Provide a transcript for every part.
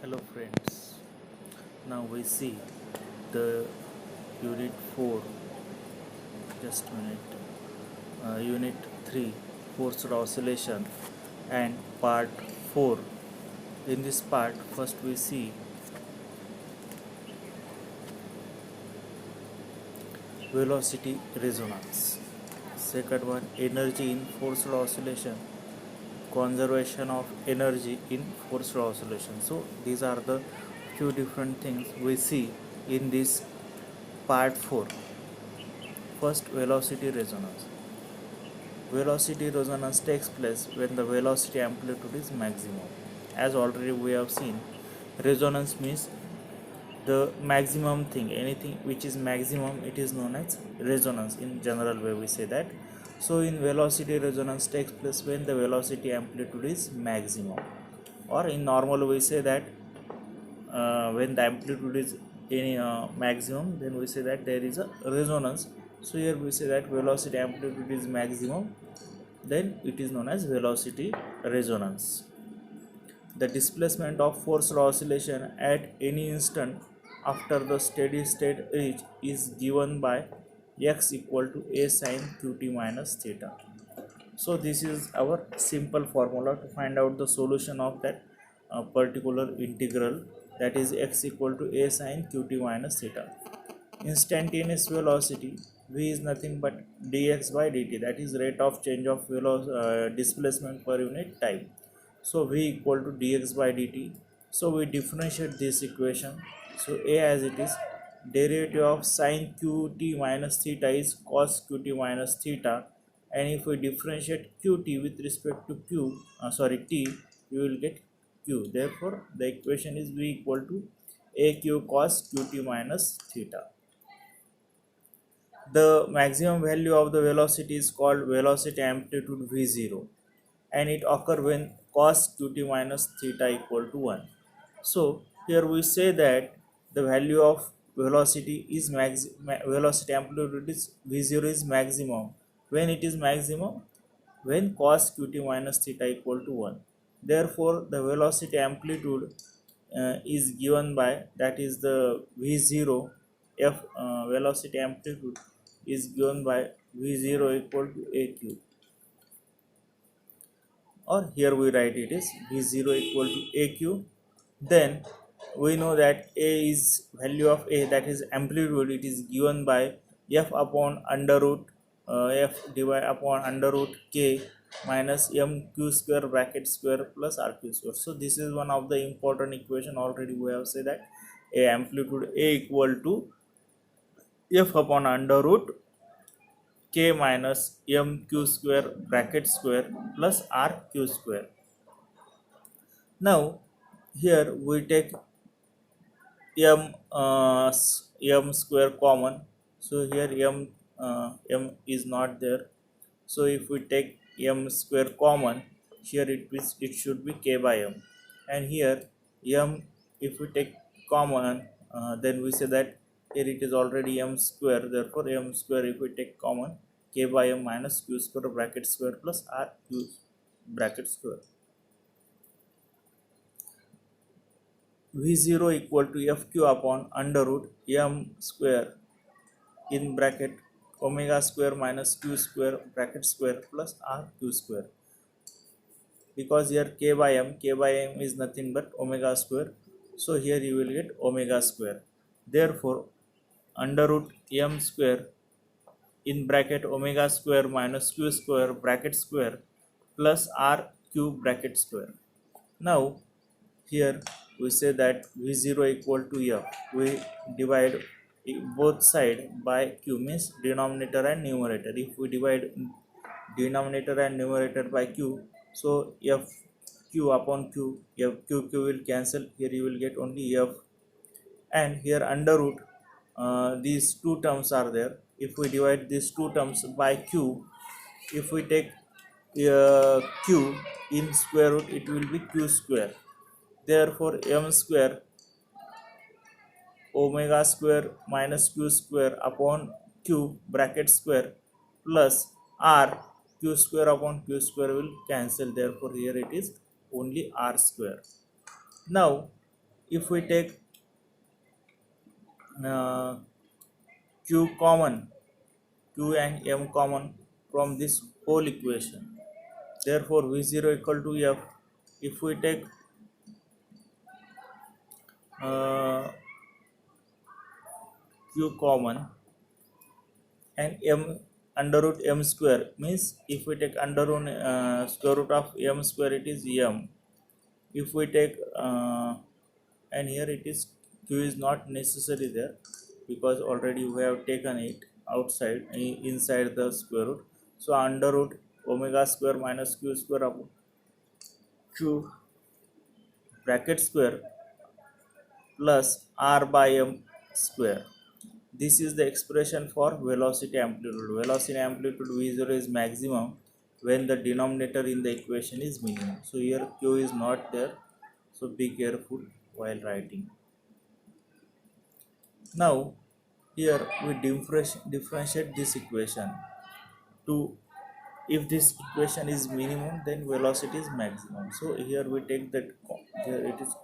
Hello friends, now we see the unit 4, just a minute, unit 3, forced oscillation, and part 4. In this part, first we see velocity resonance. Second one, energy in forced oscillation, conservation of energy in forced oscillation. So these are the few different things we see in this part 4. First, velocity resonance. Velocity resonance takes place when the velocity amplitude is maximum. As already we have seen, resonance means the maximum thing, anything which is maximum, it is known as resonance. In general way we say that. So in velocity resonance takes place when the velocity amplitude is maximum, or in normal we say that when the amplitude is in maximum, then we say that there is a resonance. So here we say that velocity amplitude is maximum, then it is known as velocity resonance. The displacement of forced oscillation at any instant after the steady state reach is given by x equal to a sine qt minus theta. So this is our simple formula to find out the solution of that particular integral, that is x equal to a sine qt minus theta. Instantaneous velocity v is nothing but dx by dt, that is rate of change of displacement per unit time. So v equal to dx by dt. So we differentiate this equation. So a as it is, derivative of sine qt minus theta is cos qt minus theta, and if we differentiate qt with respect to t, we will get q. Therefore the equation is v equal to aq cos qt minus theta. The maximum value of the velocity is called velocity amplitude v0, and it occur when cos qt minus theta equal to 1. So here we say that the value of velocity is velocity amplitude is v0 is maximum. When it is maximum? When cos qt minus theta equal to 1. Therefore the velocity amplitude is given by, that is the v0 f velocity amplitude is given by v0 equal to aq, or here we write it is v0 equal to aq. Then we know that a is value of a, that is amplitude, it is given by f upon under root f divided upon under root k minus mq square bracket square plus rq square. So this is one of the important equation. Already we have said that a amplitude a equal to f upon under root k minus mq square bracket square plus rq square. Now here we take m square common. So here m is not there. So if we take m square common, here it should be k by m, and here m, if we take common, then we say that here it is already m square. Therefore m square, if we take common, k by m minus q square bracket square plus r q bracket square. v0 equal to fq upon under root m square in bracket omega square minus q square bracket square plus r q square. Because here k by m is nothing but omega square, so here you will get omega square. Therefore under root m square in bracket omega square minus q square bracket square plus r cube bracket square. Now here we say that v0 equal to f, we divide both side by q, means denominator and numerator. If we divide denominator and numerator by q, so f q upon q, f q will cancel, here you will get only f, and here under root these two terms are there. If we divide these two terms by q, if we take q in square root, it will be q square. Therefore m square omega square minus q square upon q bracket square plus r q square upon q square will cancel. Therefore here it is only r square. Now if we take uh, q common, q and m common from this whole equation, therefore v0 equal to f. If we take uh, q common and m under root m square, means if we take under root square root of m square, it is m. If we take and here it is, q is not necessary there because already we have taken it outside inside the square root. So under root omega square minus q square upon q bracket square plus r by m square. This is the expression for velocity amplitude. Velocity amplitude v0 is maximum when the denominator in the equation is minimum. So here q is not there, so be careful while writing. Now here we differentiate this equation to, if this equation is minimum then velocity is maximum. So here we take that, here it is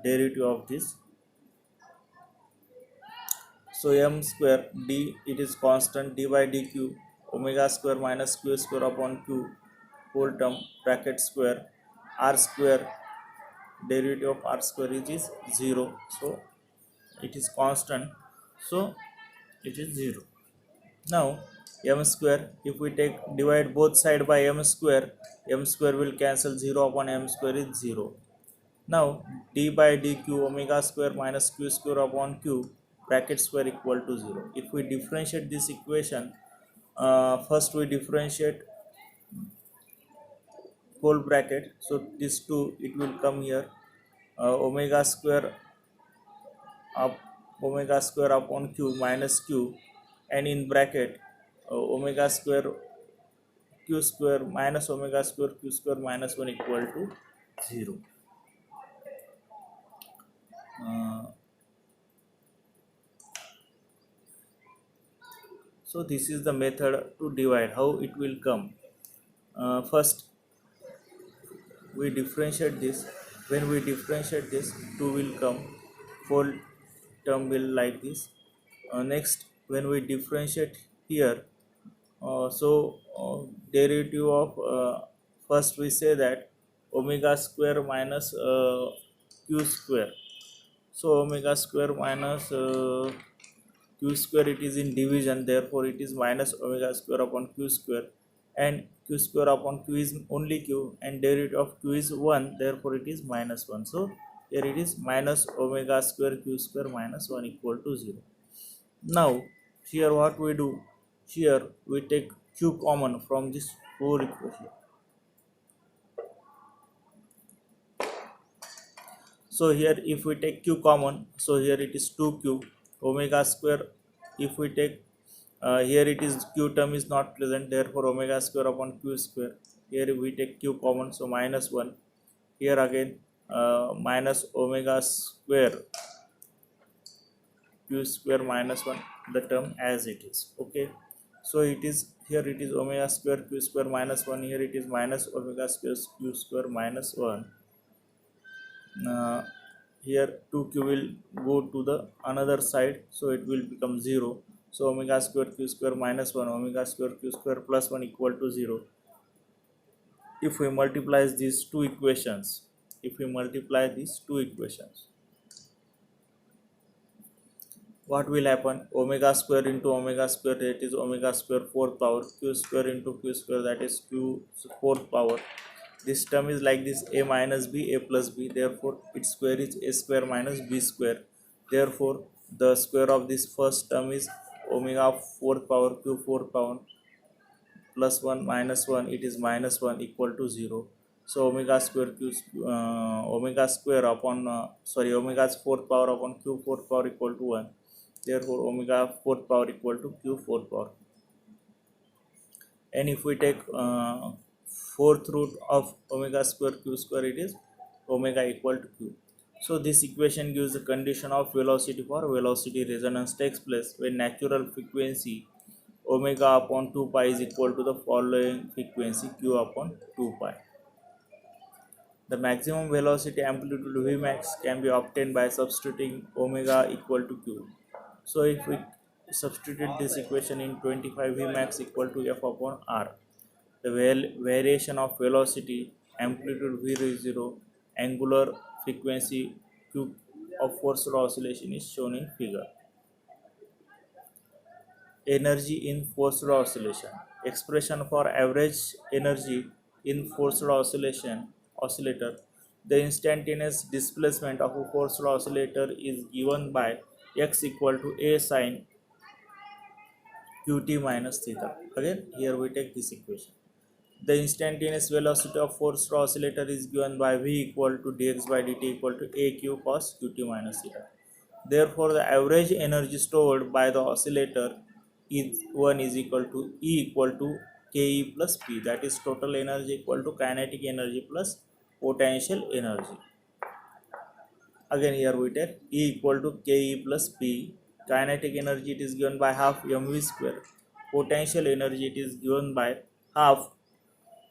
derivative of this. So m square d, it is constant, d by dq omega square minus q square upon q whole term bracket square r square, derivative of r square is 0, so it is constant, so it is 0. Now m square, if we take divide both side by m square will cancel, 0 upon m square is 0. Now d by dq omega square minus q square upon q bracket square equal to 0. If we differentiate this equation, first we differentiate whole bracket, so this 2 it will come here, omega square up omega square upon q minus q, and in bracket omega square q square minus omega square q square minus 1 equal to 0. uh, so this is the method to divide, how it will come. First we differentiate this. When we differentiate this, 2 will come, whole term will like this. Next when we differentiate here, derivative of first we say that omega square minus q square. So omega square minus q square, it is in division, therefore it is minus omega square upon q square, and q square upon q is only q and derivative of q is 1, therefore it is minus 1. So here it is minus omega square q square minus 1 equal to 0. Now here what we do, here we take q common from this whole equation. So here if we take q common, so here it is 2q omega square. If we take here it is q term is not present, therefore omega square upon q square. Here we take q common, so minus 1. Here again minus omega square q square minus 1, the term as it is. Okay, so it is, here it is omega square q square minus 1, here it is minus omega square q square minus 1. Here 2q will go to the another side, so it will become 0. So omega square q square minus 1 omega square q square plus 1 equal to 0. If we multiply these two equations, what will happen? Omega square into omega square, that is omega square 4th power, q square into q square, that is q 4th power. This term is like this, a minus b, a plus b, therefore its square is a square minus b square. Therefore the square of this first term is omega 4th power q 4th power plus 1 minus 1, it is minus 1 equal to 0. So omega square q omega square upon omega's 4th power upon q 4th power equal to 1. Therefore omega 4th power equal to q 4th power. And if we take 4th root of omega square q square, it is omega equal to q. So this equation gives the condition of velocity for velocity resonance takes place when natural frequency omega upon 2 pi is equal to the following frequency q upon 2 pi. The maximum velocity amplitude Vmax can be obtained by substituting omega equal to q. So if we substitute this equation in 25, Vmax equal to F upon R. The variation of velocity, amplitude V0, angular frequency Q of forced oscillation is shown in figure. Energy in forced oscillation. Expression for average energy in forced oscillator. The instantaneous displacement of a forced oscillator is given by x equal to a sine qt minus theta. Again, here we take this equation. The instantaneous velocity of forced oscillator is given by v equal to dx by dt equal to aq cos qt minus theta. Therefore, the average energy stored by the oscillator is 1 is equal to E equal to Ke plus P, that is total energy equal to kinetic energy plus potential energy. Again, here we take E equal to Ke plus P. Kinetic energy it is given by half mv square. Potential energy it is given by half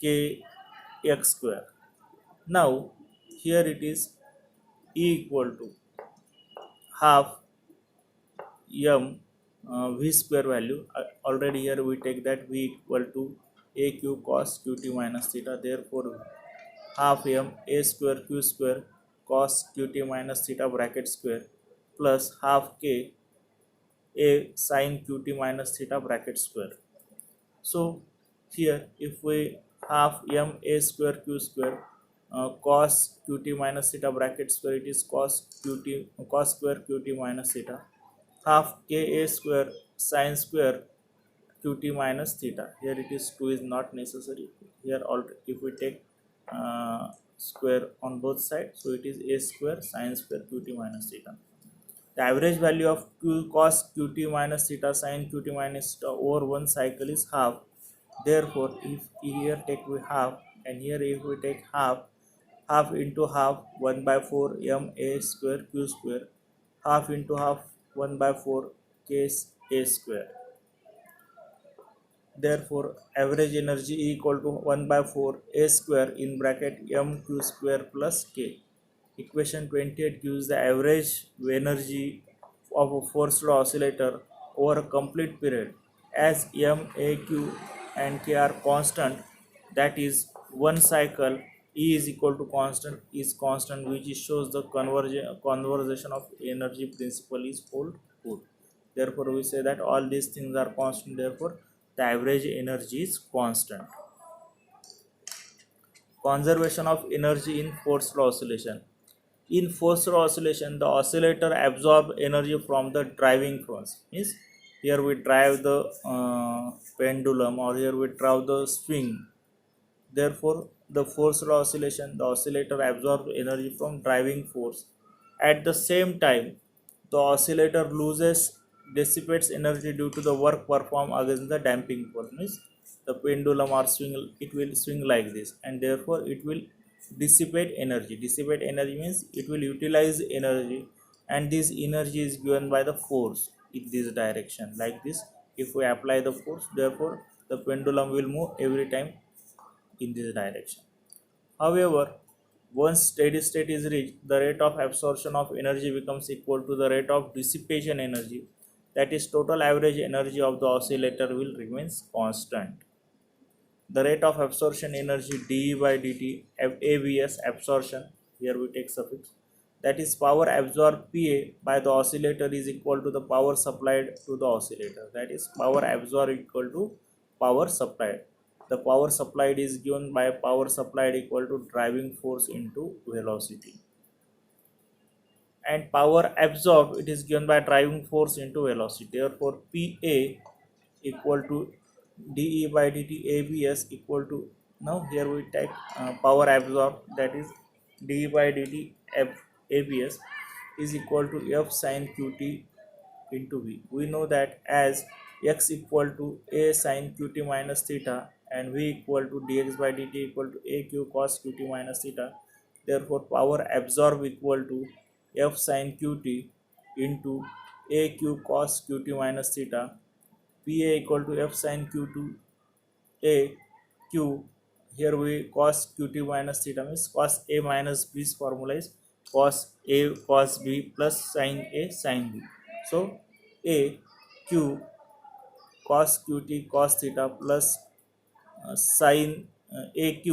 kx square. Now here it is E equal to half m v square value. Already here we take that v equal to aq cos qt minus theta. Therefore half m a square q square cos qt minus theta bracket square plus half k a sin qt minus theta bracket square. So here if we half m a square q square cos qt minus theta bracket square, it is cos square qt minus theta, half ka square sin square qt minus theta. Here it is 2 is not necessary. Here if we take square on both sides, so it is a square sin square qt minus theta. The average value of q cos qt minus theta sin qt minus theta over one cycle is half. Therefore, if here take we half and here if we take half into half 1 by 4 m a square q square, half into half 1 by 4 k a square. Therefore, average energy equal to 1 by 4 a square in bracket m q square plus k. Equation 28 gives the average energy of a forced oscillator over a complete period. As m, a, q and k are constant, that is one cycle E is equal to constant, which shows the conservation of energy principle is hold good. Therefore, we say that all these things are constant. Therefore, the average energy is constant. Conservation of energy in forced oscillation. In forced oscillation, the oscillator absorbs energy from the driving force. Means here we drive the pendulum, or here we drive the swing. Therefore, the forced oscillation, the oscillator absorbs energy from driving force. At the same time, the oscillator dissipates energy due to the work performed against the damping force. Means the pendulum or swing, it will swing like this, and therefore it will dissipate energy. Dissipate energy means it will utilize energy, and this energy is given by the force in this direction like this. If we apply the force, therefore the pendulum will move every time in this direction. However, once steady state is reached, the rate of absorption of energy becomes equal to the rate of dissipation energy. That is, total average energy of the oscillator will remain constant. The rate of absorption energy dE by dt, ABS absorption, here we take suffix, that is power absorbed PA by the oscillator is equal to the power supplied to the oscillator. That is power absorbed equal to power supplied. The power supplied is given by power supplied equal to driving force into velocity, and power absorbed it is given by driving force into velocity. Therefore, PA equal to dE by dt ABS equal to, now here we take power absorbed, that is dE by dt ABS is equal to F sin qt into V. We know that as x equal to a sin qt minus theta and V equal to dx by dt equal to aq cos qt minus theta. Therefore, power absorbed equal to F sin qt into aq cos qt minus theta. PA equal to F sin q to a q here we cos qt minus theta means cos a minus b's formula is cos a cos b plus sin a sin b. So a q cos qt cos theta plus sin aq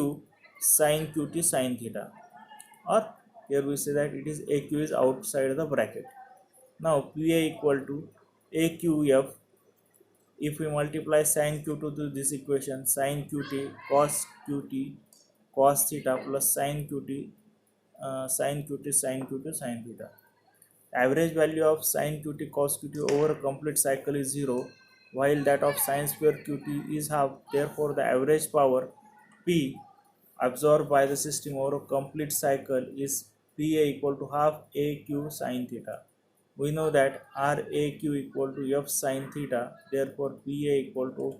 sin qt sin theta, or here we say that it is aq is outside the bracket. Now pa equal to aqf. If we multiply sin q2 to this equation, sin qt cos theta plus sin qt sin qt sin qt sin theta. Average value of sin qt cos qt over a complete cycle is 0, while that of sin square qt is half. Therefore the average power p absorbed by the system over a complete cycle is pa equal to half aq sin theta. We know that RAQ equal to F sin theta, therefore PA equal to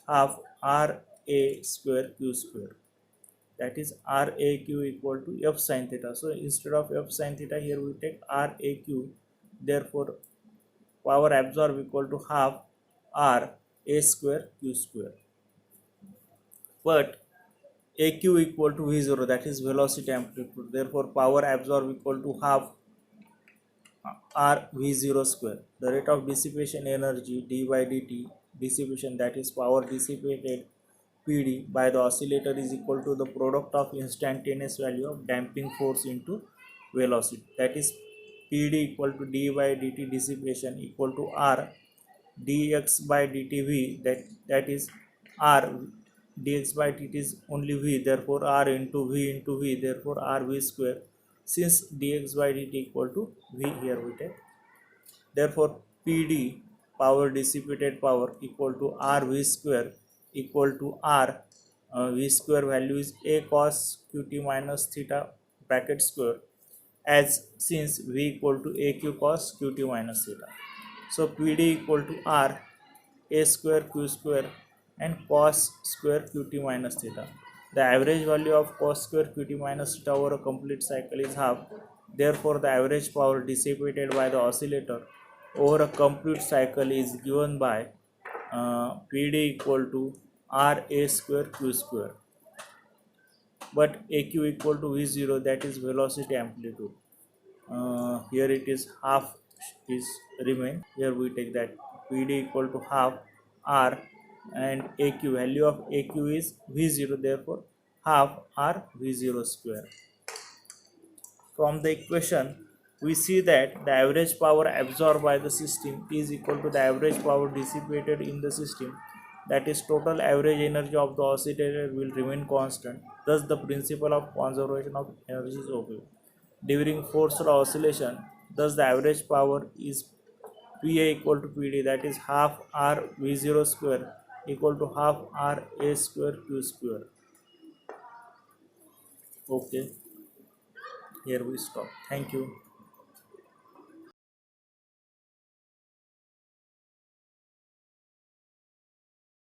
half RA square Q square. That is RAQ equal to F sin theta. So instead of F sin theta, here we take RAQ. Therefore, power absorbed equal to half RA square Q square. But AQ equal to V0, that is velocity amplitude. Therefore, power absorbed equal to half R V0 square. The rate of dissipation energy d by dt, dissipation that is power dissipated Pd by the oscillator is equal to the product of instantaneous value of damping force into velocity. That is Pd equal to d by dt dissipation equal to R dx by dt V, that is R dx by dt is only V, therefore R into V, therefore R V square. Since dx by dt equal to V, here we take, therefore Pd power dissipated power equal to R V square equal to R V square value is a cos qt minus theta bracket square, as since V equal to aq cos qt minus theta. So Pd equal to R a square q square and cos square qt minus theta. The average value of cos square qt minus theta over a complete cycle is half. Therefore, the average power dissipated by the oscillator over a complete cycle is given by Pd equal to R a square q square. But aq equal to V0, that is velocity amplitude. Here it is half is remain. Here we take that Pd equal to half R and aq value of aq is V0, therefore half R V0 square. From the equation we see that the average power absorbed by the system is equal to the average power dissipated in the system, that is total average energy of the oscillator will remain constant. Thus the principle of conservation of energy is obeyed during forced oscillation. Thus the average power is Pa equal to Pd, that is half R V0 square equal to half R A square Q square. Okay, here we stop. Thank you.